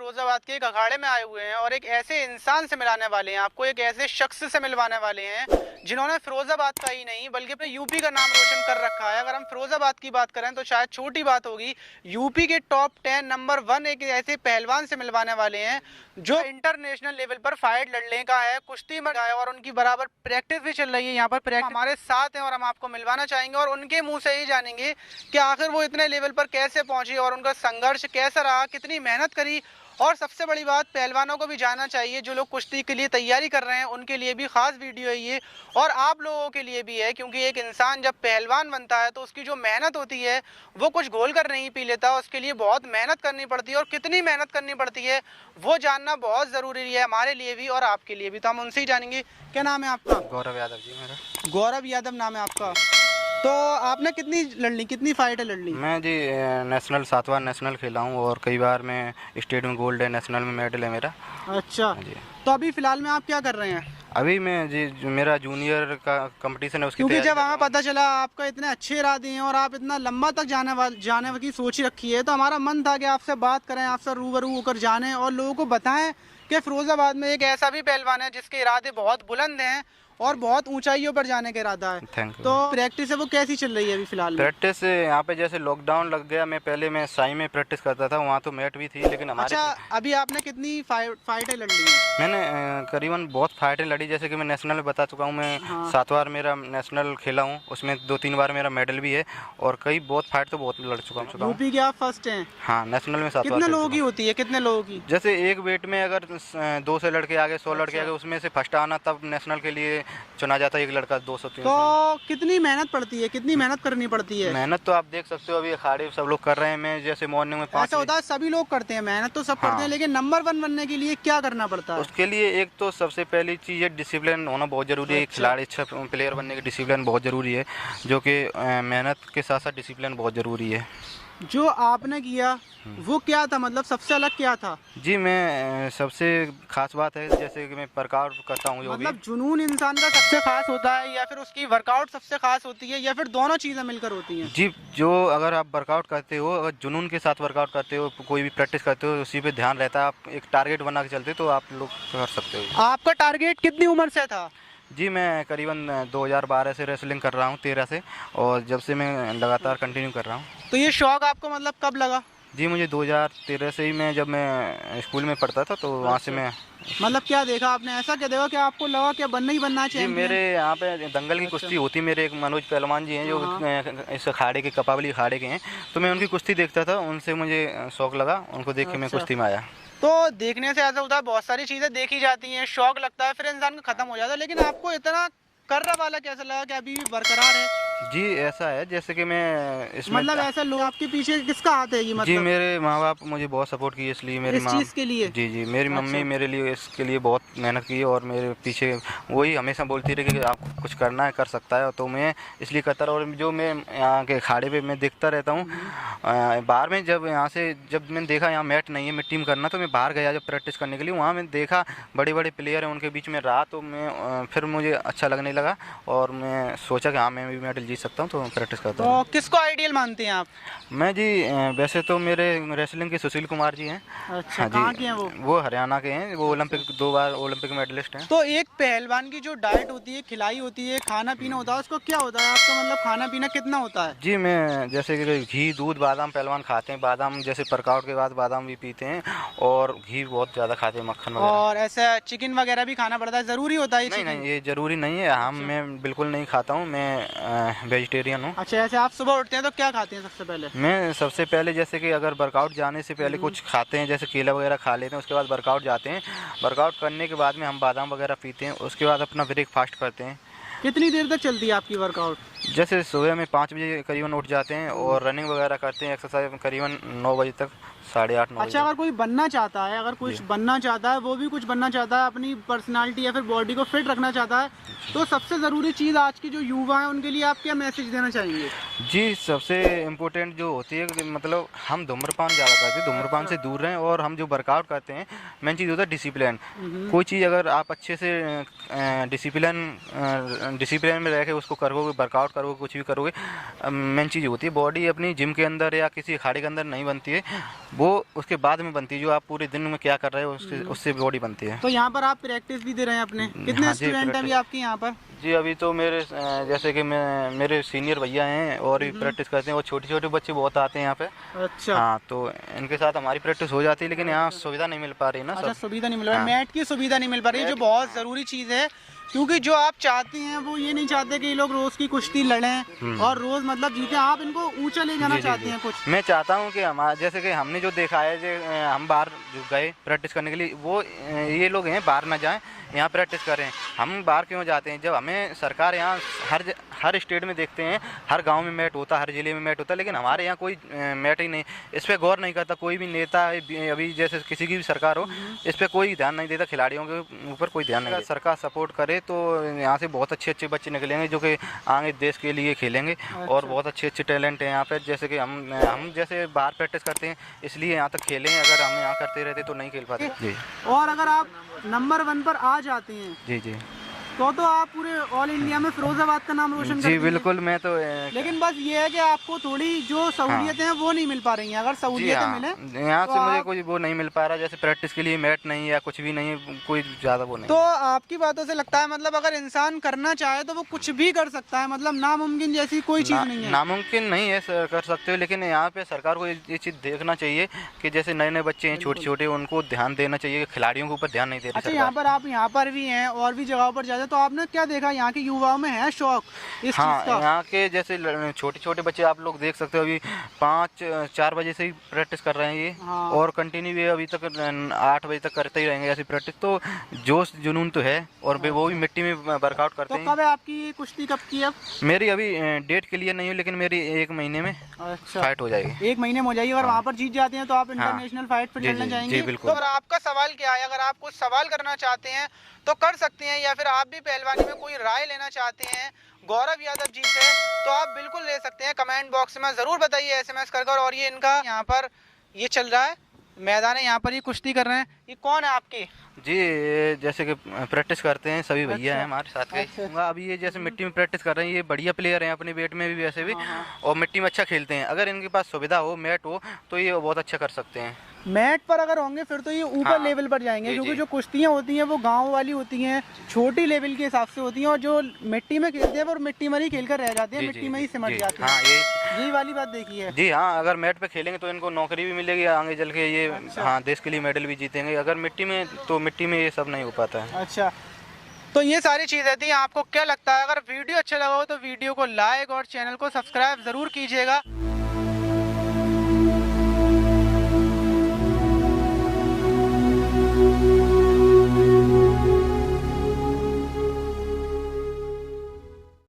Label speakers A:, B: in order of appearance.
A: फिरोजाबाद के एक अखाड़े में आए हुए हैं और एक ऐसे इंसान से मिलाने वाले हैं आपको, एक ऐसे शख्स से मिलवाने वाले हैं जिन्होंने फिरोजाबाद का ही नहीं बल्कि अपने यूपी का नाम रोशन कर रखा है। अगर हम फिरोजाबाद की बात करें तो शायद छोटी बात होगी, यूपी के टॉप 10 नंबर 1 एक ऐसे पहलवान से मिलवाने वाले हैं जो इंटरनेशनल लेवल पर फाइट लड़ने का है, कुश्ती में है और उनकी बराबर प्रैक्टिस भी चल रही है। यहाँ पर हमारे साथ हैं और हम आपको मिलवाना चाहेंगे और उनके मुंह से ही जानेंगे कि आखिर वो इतने लेवल पर कैसे पहुंचे और उनका संघर्ष कैसा रहा, कितनी मेहनत करी। और सबसे बड़ी बात, पहलवानों को भी जानना चाहिए, जो लोग कुश्ती के लिए तैयारी कर रहे हैं उनके लिए भी खास वीडियो है ये, और आप लोगों के लिए भी है, क्योंकि एक इंसान जब पहलवान बनता है तो उसकी जो मेहनत होती है वो कुछ घोल कर नहीं पी लेता, उसके लिए बहुत मेहनत करनी पड़ती है और कितनी मेहनत करनी पड़ती है वो जानना बहुत ज़रूरी है हमारे लिए भी और आपके लिए भी। तो हम उनसे ही जानेंगे। क्या नाम है आपका?
B: गौरव यादव जी मेरा।
A: गौरव यादव नाम है आपका। तो आपने कितनी लड़नी, कितनी फाइट है लड़नी?
B: मैं जी नेशनल 7 बार नेशनल खेला हूँ और कई बार मैं स्टेट में गोल्ड है, नेशनल में मेडल है मेरा।
A: अच्छा जी। तो अभी फिलहाल में आप क्या कर रहे हैं?
B: अभी मैं जी मेरा जूनियर का कंपटीशन है उसकी,
A: क्योंकि जब हमें पता चला आपका इतने अच्छे इरादे हैं और आप इतना लंबा तक जाने की सोच रखी है, तो हमारा मन था कि आपसे बात करें, आपसे रूबरू होकर जानें और लोगों को बताएं कि फिरोजाबाद में एक ऐसा भी पहलवान है जिसके इरादे बहुत बुलंद हैं और बहुत ऊंचाइयों पर जाने का इरादा है।
B: Thank you.
A: तो प्रैक्टिस है वो कैसी चल रही है अभी फिलहाल?
B: प्रैक्टिस यहाँ पे जैसे लॉकडाउन लग गया, मैं पहले मैं साई में प्रैक्टिस करता था, वहाँ तो मैट भी थी लेकिन हमारे।
A: अच्छा, अभी आपने कितनी फाइटें लड़ ली हैं?
B: मैंने करीबन बहुत फाइटें लड़ी, जैसे कि मैं नेशनल में बता चुका हूँ, मैं 7 बार मेरा नेशनल खेला हूँ, उसमें 2-3 बार मेरा मेडल भी है और कई बहुत फाइट तो बहुत लड़ चुका हूँ।
A: यूपी के आप फर्स्ट हैं?
B: हाँ, नेशनल में 7 बार।
A: कितने लोगों की होती है, कितने लोगों की?
B: जैसे एक वेट में अगर 200 लड़के आगे, 100 लड़के आगे, उसमें से फर्स्ट आना तब नेशनल के लिए चुना जाता है एक लड़का 200-300।
A: तो कितनी मेहनत पड़ती है, कितनी मेहनत करनी पड़ती है?
B: मेहनत तो आप देख सकते हो, अभी अखाड़े सब लोग कर रहे हैं। मैं जैसे मॉर्निंग में 5
A: ऐसा होता है, सभी लोग करते हैं, मेहनत तो सब करते हैं, लेकिन नंबर 1 बनने के लिए क्या करना पड़ता है?
B: उसके लिए एक तो सबसे पहली चीज़ है डिसिप्लिन होना बहुत ज़रूरी है। खिलाड़ी, अच्छा प्लेयर बनने के डिसिप्लिन बहुत ज़रूरी है, जो कि मेहनत के साथ साथ डिसिप्लिन बहुत ज़रूरी है।
A: जो आपने किया वो क्या था, मतलब सबसे अलग क्या था?
B: जी, मैं सबसे खास बात है जैसे कि मैं वर्कआउट करता हूँ,
A: मतलब जुनून इंसान का सबसे खास होता है या फिर उसकी वर्कआउट सबसे खास होती है या फिर दोनों चीज़ें मिलकर होती हैं?
B: जी, जो अगर आप वर्कआउट करते हो, अगर जुनून के साथ वर्कआउट करते हो, कोई भी प्रैक्टिस करते हो, उसी पे ध्यान रहता है, आप एक टारगेट बना के चलते तो आप लोग कर सकते हो।
A: आपका टारगेट कितनी उम्र से था?
B: जी, मैं करीबन 2012 से रेसलिंग कर रहा हूँ, 13 से, और जब से मैं लगातार कंटिन्यू कर रहा हूँ।
A: तो ये शौक आपको मतलब कब लगा?
B: जी, मुझे 2013 से ही, मैं जब मैं स्कूल में पढ़ता था तो वहाँ से मैं।
A: मतलब क्या देखा आपने, ऐसा क्या देखा कि आपको लगा कि बनना ही बनना चाहिए?
B: जी, मेरे यहाँ पे दंगल की कुश्ती होती, मेरे एक मनोज पहलवान जी हैं जो इस अखाड़े के, कपावली अखाड़े के हैं, तो मैं उनकी कुश्ती देखता था, उनसे मुझे शौक लगा, उनको देख के मैं कुश्ती में आया।
A: तो देखने से ऐसा होता है, बहुत सारी चीज़ें देखी जाती हैं, शौक लगता है, फिर इंसान का खत्म हो जाता है, लेकिन आपको इतना कर्रा वाला कैसा लगा कि अभी भी बरकरार है?
B: जी, ऐसा है जैसे कि मैं इसमें,
A: मतलब ऐसा लोग आपके पीछे किसका हाथ है ये? मतलब
B: जी, मेरे माँ बाप मुझे बहुत सपोर्ट किए, इसलिए मेरी
A: इस
B: माँ,
A: चीज़ के लिए?
B: जी, मेरी मम्मी मेरे लिए इसके लिए बहुत मेहनत की और मेरे पीछे वही हमेशा बोलती रही कि आप कुछ करना है, कर सकता है, तो मैं इसलिए करता रहा। और जो मैं यहाँ के अखाड़े पे मैं देखता रहता हूँ, बाहर में जब यहाँ से जब मैंने देखा यहाँ मैट नहीं है मिट्टी में करना, तो मैं बाहर गया जब प्रैक्टिस करने के लिए, वहाँ मैंने देखा बड़े बड़े प्लेयर हैं, उनके बीच में रहा, तो मैं फिर मुझे अच्छा लगने लगा और मैं सोचा कि हाँ, मैं भी मेडल जीत सकता हूँ, तो प्रैक्टिस करता हूँ।
A: तो किसको आइडियल मानते हैं आप?
B: मैं जी वैसे तो मेरे रेसलिंग के सुशील कुमार जी हैं।
A: अच्छा,
B: हाँ
A: कहाँ
B: जी,
A: के हैं वो?
B: वो हरियाणा के हैं, वो ओलंपिक 2 बार ओलंपिक मेडलिस्ट हैं।
A: तो एक पहलवान की जो डाइट होती है, खिलाई होती है, खाना पीना होता है, उसको क्या होता है आपका, मतलब खाना पीना कितना होता है?
B: जी, मैं जैसे कि घी, दूध, बादाम पहलवान खाते हैं, बादाम जैसे वर्कआउट के बाद बादाम भी पीते हैं और घी बहुत ज़्यादा खाते हैं, मक्खन वगैरह।
A: और ऐसा चिकन वगैरह भी खाना पड़ता है, ज़रूरी होता है?
B: नहीं, ये ज़रूरी नहीं है, मैं बिल्कुल नहीं खाता हूँ, मैं वेजिटेरियन हूँ।
A: अच्छा, ऐसे आप सुबह उठते हैं तो क्या खाते हैं सबसे पहले?
B: मैं सबसे पहले जैसे कि अगर वर्कआउट जाने से पहले कुछ खाते हैं, जैसे केला वगैरह खा लेते हैं, उसके बाद वर्कआउट जाते हैं, वर्कआउट करने के बाद में हम बादाम वगैरह पीते हैं, उसके बाद अपना ब्रेकफास्ट करते हैं।
A: कितनी देर तक चलती है आपकी वर्कआउट?
B: जैसे सुबह में 5 बजे करीबन उठ जाते हैं और रनिंग वगैरह करते हैं, एक्सरसाइज करीबन 9 बजे तक, 8:30-9 बजे।
A: अच्छा, अगर कोई बनना चाहता है, अगर कुछ बनना चाहता है, वो भी कुछ बनना चाहता है, अपनी पर्सनालिटी या फिर बॉडी को फिट रखना चाहता है, तो सबसे ज़रूरी चीज़ आज की जो युवा है उनके लिए आप क्या मैसेज देना चाहेंगे?
B: जी, सबसे इम्पोर्टेंट जो होती है कि मतलब हम धूम्रपान ज़्यादा करते हैं, धूम्रपान से दूर रहें, और हम जो वर्कआउट करते हैं, मेन चीज़ होता है डिसिप्लिन। कोई चीज़ अगर आप अच्छे से डिसिप्लिन डिसिप्लिन में रह के उसको करोगे, वर्कआउट करोगे, कुछ भी करोगे, मेन चीज़ होती है बॉडी अपनी जिम के अंदर या किसी अखाड़े के अंदर नहीं बनती है, वो उसके बाद में बनती है, जो आप पूरे दिन में क्या कर रहे हो उससे बॉडी बनती है।
A: तो यहाँ पर आप प्रैक्टिस भी दे रहे हैं अपने, कितने
B: हाँ जी,
A: स्टूडेंट हैं अभी आपके यहाँ पर?
B: जी अभी तो मेरे जैसे कि मेरे सीनियर भैया हैं और भी प्रैक्टिस करते हैं, और छोटे छोटे बच्चे बहुत आते हैं यहाँ पे।
A: अच्छा।
B: हाँ, तो इनके साथ हमारी प्रैक्टिस हो जाती है, लेकिन यहाँ सुविधा नहीं मिल पा रही ना।
A: अच्छा, सुविधा नहीं मिल रही है,
B: हाँ।
A: मैट की सुविधा नहीं मिल पा रही है, जो बहुत ज़रूरी चीज़ है, क्योंकि जो आप चाहते हैं वो ये नहीं चाहते कि ये लोग रोज़ की कुश्ती लड़ें और रोज़ मतलब जीते, आप इनको ऊंचा ले जाना चाहते हैं कुछ।
B: मैं चाहता हूँ कि हमारा जैसे कि हमने जो देखा है, जो हम बाहर जो गए प्रैक्टिस करने के लिए, वो ये लोग हैं बाहर ना जाएं, यहाँ प्रैक्टिस करें। हम बाहर क्यों जाते हैं, जब हमें सरकार यहाँ हर स्टेट में देखते हैं, हर गांव में मैट होता है, हर जिले में मैट होता है, लेकिन हमारे यहाँ कोई मैट ही नहीं, इस पर गौर नहीं करता कोई भी नेता। अभी जैसे किसी की भी सरकार हो, इस पर कोई ध्यान नहीं देता, खिलाड़ियों के ऊपर कोई ध्यान नहीं देता। सरकार सपोर्ट करे तो यहाँ से बहुत अच्छे अच्छे बच्चे निकलेंगे जो कि आगे देश के लिए खेलेंगे। और बहुत अच्छे अच्छे टैलेंट हैं यहाँ पे, जैसे कि हम जैसे बाहर प्रैक्टिस करते हैं इसलिए यहाँ तक खेलें, अगर हम यहाँ करते रहते तो नहीं खेल पाते। जी।
A: और अगर आप नंबर 1 पर आ जाते हैं
B: जी जी
A: तो आप पूरे ऑल इंडिया में फिरोजाबाद का नाम रोशन करते
B: जी
A: हैं।
B: बिल्कुल। मैं तो
A: लेकिन बस ये है कि आपको थोड़ी जो सहूलियतें हैं वो नहीं मिल पा रही हैं। अगर सहूलियतें मिले
B: यहाँ
A: तो
B: से मुझे कोई वो नहीं मिल पा रहा, जैसे प्रैक्टिस के लिए मैट नहीं या कुछ भी नहीं, कोई ज़्यादा वो नहीं।
A: तो आपकी बातों से लगता है मतलब अगर इंसान करना चाहे तो वो कुछ भी कर सकता है, मतलब नामुमकिन जैसी कोई चीज़ नहीं है।
B: नामुमकिन नहीं है कर सकते हो, लेकिन यहाँ पे सरकार को ये चीज़ देखना चाहिए कि जैसे नए नए बच्चे हैं छोटे छोटे, उनको ध्यान देना चाहिए, खिलाड़ियों के ऊपर ध्यान नहीं दे रही।
A: अच्छा, यहाँ पर आप यहाँ पर भी हैं और भी जगहों पर जाते तो आपने क्या देखा, यहाँ के युवाओं में है शौक इस
B: हाँ,
A: चीज़ का?
B: यहाँ के जैसे छोटे छोटे बच्चे आप लोग देख सकते हो, अभी 5-4 बजे से ही प्रैक्टिस कर रहे हैं ये।
A: हाँ।
B: और कंटिन्यू भी अभी तक 8 बजे तक करते ही रहेंगे ऐसी प्रैक्टिस। तो जोश जुनून तो है, और वो भी मिट्टी में वर्कआउट करते हैं।
A: तो कब है आपकी ये कुश्ती, कब की? अब
B: मेरी अभी डेट के लिए नहीं है, लेकिन मेरी 1 महीने में फाइट हो जाएगी।
A: 1 महीने में हो जाएगी। अगर वहाँ पर जीत जाते हैं तो आप इंटरनेशनल फाइट पर लड़ने जाएंगे?
B: जी बिल्कुल।
A: तो आपका सवाल क्या है, अगर आप कुछ सवाल करना चाहते हैं तो कर सकते हैं, या फिर आप भी पहलवानी में कोई राय लेना चाहते हैं गौरव यादव जी से तो आप बिल्कुल ले सकते हैं। कमेंट बॉक्स में ज़रूर बताइए SMS कर कर। और ये इनका यहाँ पर ये चल रहा है मैदान है, यहाँ पर ये कुश्ती कर रहे हैं। ये कौन है आपकी?
B: जी, जैसे कि प्रैक्टिस करते हैं सभी भैया हैं हमारे साथ के।
A: अच्छा।
B: अभी ये जैसे मिट्टी में प्रैक्टिस कर रहे हैं, ये बढ़िया प्लेयर हैं अपने वेट में भी वैसे भी, और मिट्टी में अच्छा खेलते हैं। अगर इनके पास सुविधा हो, मैट हो, तो ये बहुत अच्छा कर सकते हैं।
A: मैट पर अगर होंगे फिर तो ये ऊपर लेवल पर जाएंगे, क्योंकि जो कुश्तियाँ होती हैं वो गांव वाली होती हैं, छोटी लेवल के हिसाब से होती हैं, और जो मिट्टी में खेलते हैं वो मिट्टी में ही खेल कर रह जाते हैं, मिट्टी में ही सिमट जाते हैं।
B: हाँ,
A: यही वाली बात देखी है।
B: जी हाँ, अगर मैट पे खेलेंगे तो इनको नौकरी भी मिलेगी आगे चल के, ये हाँ देश के लिए मेडल भी जीतेंगे। अगर मिट्टी में, तो मिट्टी में ये सब नहीं हो पाता है।
A: अच्छा, तो ये सारी चीज़ें थी। आपको क्या लगता है, अगर वीडियो अच्छा लगा हो तो वीडियो को लाइक और चैनल को सब्सक्राइब ज़रूर कीजिएगा।